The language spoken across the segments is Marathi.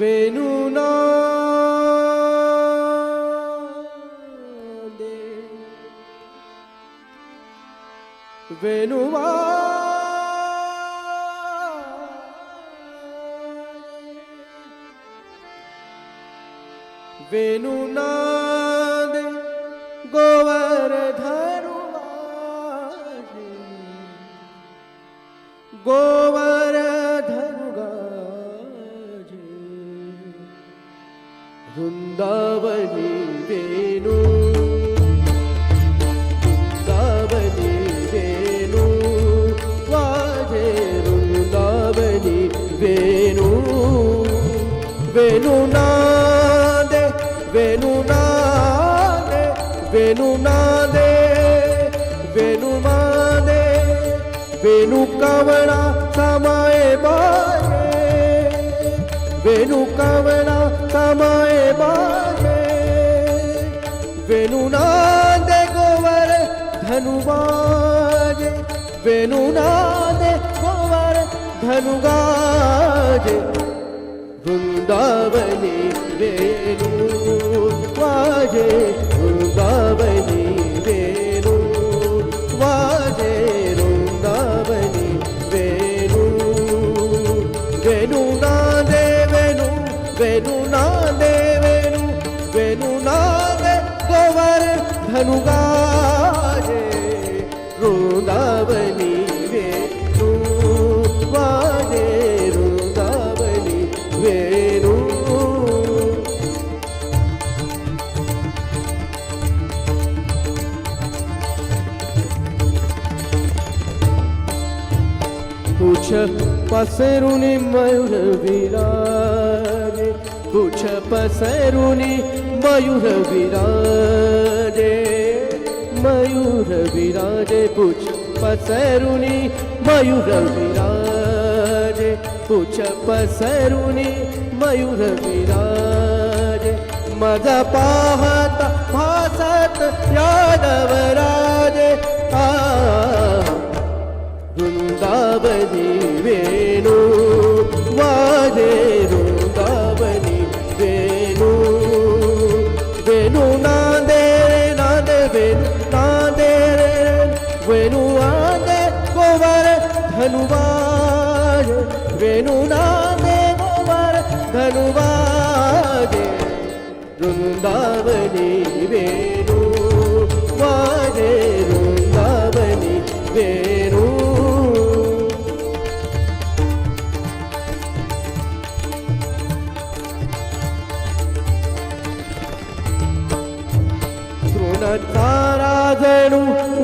वेणुनादे वेणुवा वेणुनादे गोवर्धनुवाजे गोवर्धनुगाजे वृंदावनी वेणु वृंदावनी वेणु वाजे वृंदावनी वेणु वेणुनादे वेणुनादे वेणुनादे वेणुनादे वेणुकवणा समाये बाजे वेणुकवणा समाये बाजे वेणुनादे गोवर धनुबाजे वेणुनादे गोवर धनुगाजे वृंदावनी वेणु वाजे वृंदावनी वेणु वाजे वृंदावनी वेणु वेणुनादे वेणु वेणुनादे वेणु वेणुनादे गोवर धनुगाजे वृंदावनी वेणु वाजे वृंदावनी वेणु पूछ पसरुनी मयूर विराजे पूछ पसरुनी मयूर विराजे मयूर विराजे पूछ पसरुनी मयूर विराजे पूछ पसरुनी मयूर विराजे माझा पाहता भासत यादवराजे वृंदावनी वेणु वाजे वृंदावनी वेणु वेणुनादे नादे वेणुनादे वेणुनादे गोवर धनुवाजे वेणुनादे गोवर धनुवाजे वृंदावनी वेणु वाजे वृंदावनी वेणु तृणचाराजणु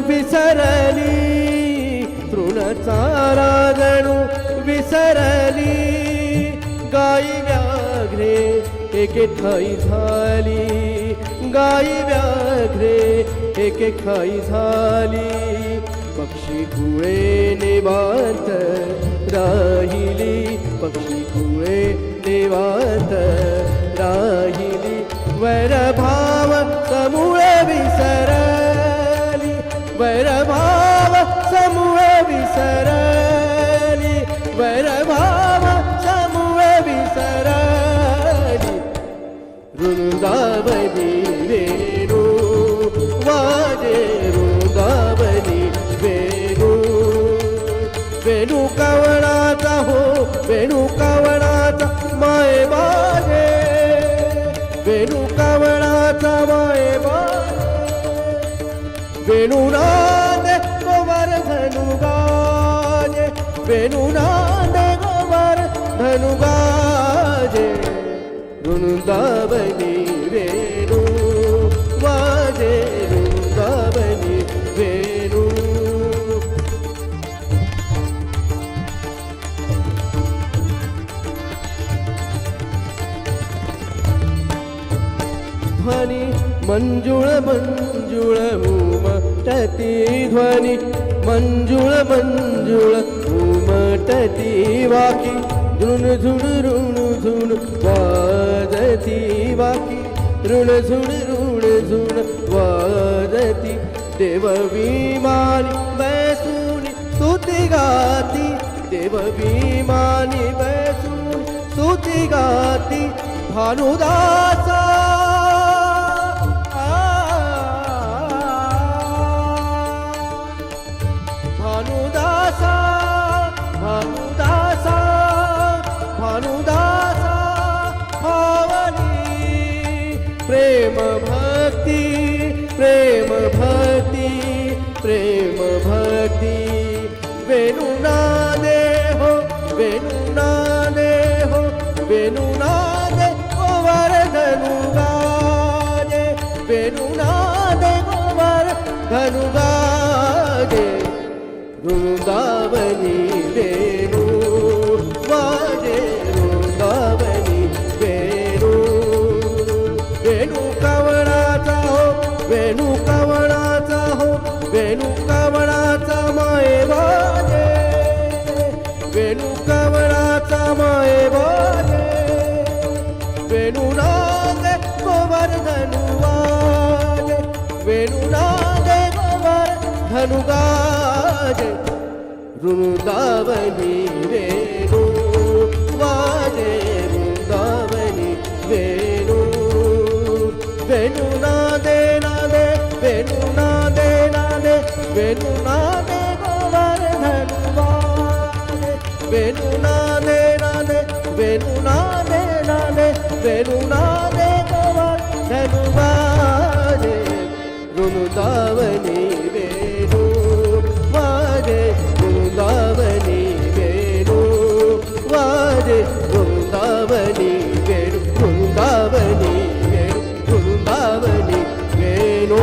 विसरली तृणचाराजणु विसरली गाई व्याघ्रे एके ठाई झाली गाई व्याघ्रे एके ठाई झाली पक्षी कुळे निवांत राहिली पक्षी कुळे निवांत राहिली वैरभाव समूळे विसरली वैरभाव समूळे विसरली वैरभाव समूळे विसरली वृंदावनी वेणु वाजे वृंदावनी वेणु वेणुकवणाचा हो वेणुकवणाचा माये बाजे वेणुकवणाचा माये बाजे वेणुनादे गोवर धनुगाजे वेणुनादे गोवर धनुगाजे वृंदावनी वेणु वाजे वृंदावनी वेणु ध्वनि मंजुळ मंजुळ उमटती ध्वनि मंजुळ मंजुळ उमटती वाकी झुण झुण ऋण झुण वाजती वाकी ऋण झुण झुण वाजती देव विमानी बैसूनी स्तुती गाती देव विमानी बैसूनी स्तुती गाती भानुदासा भानुदासा भानुदासा भानुदासा भावनी प्रेम भक्ती प्रेम भक्ती प्रेम भक्ती वेणुनादे हो वेणुनादे हो वेणुनादे गोवर्धनु गाजे वेणुनादे गोवर्धनु गाजे वृंदावनी वेणु वाजे वृंदावनी वेणु वेणु कवळाचा हो वेणु कवळाचा हो वेणु कवळाचा माये वाजे वेणु कवळाचा माये वाजे वेणुनादे गोवर्धनु वाजे वेणुनादे गोवर्धनु गाजे वृंदावनी वेणु वाजे वृंदावनी वेणु वेणुनादे नादे वेणुनादे नादे वेणुनादे गोवर्धनु वाजे वेणुनादे नादे वेणुनादे नादे वेणुनादे गोवर्धनु वाजे वृंदावनी वेणु वाजे वृंदावनी वेणु वाजे वृंदावनी वेणु वृंदावनी वेणु वृंदावनी वेणु।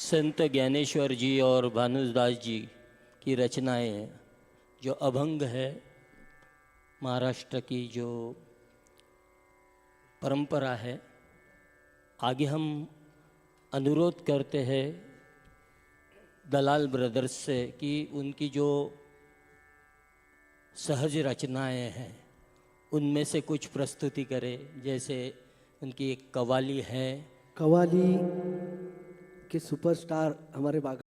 संत ज्ञानेश्वर जी और भानुदास जी की रचनाएं जो अभंग है, महाराष्ट्र की जो परंपरा है, आगे हम अनुरोध करते हैं दलाल ब्रदर्स से कि उनकी जो सहज रचनाएं हैं उनमें से कुछ प्रस्तुति करें। जैसे उनकी एक कव्वाली है। कव्वाली के सुपरस्टार हमारे बाग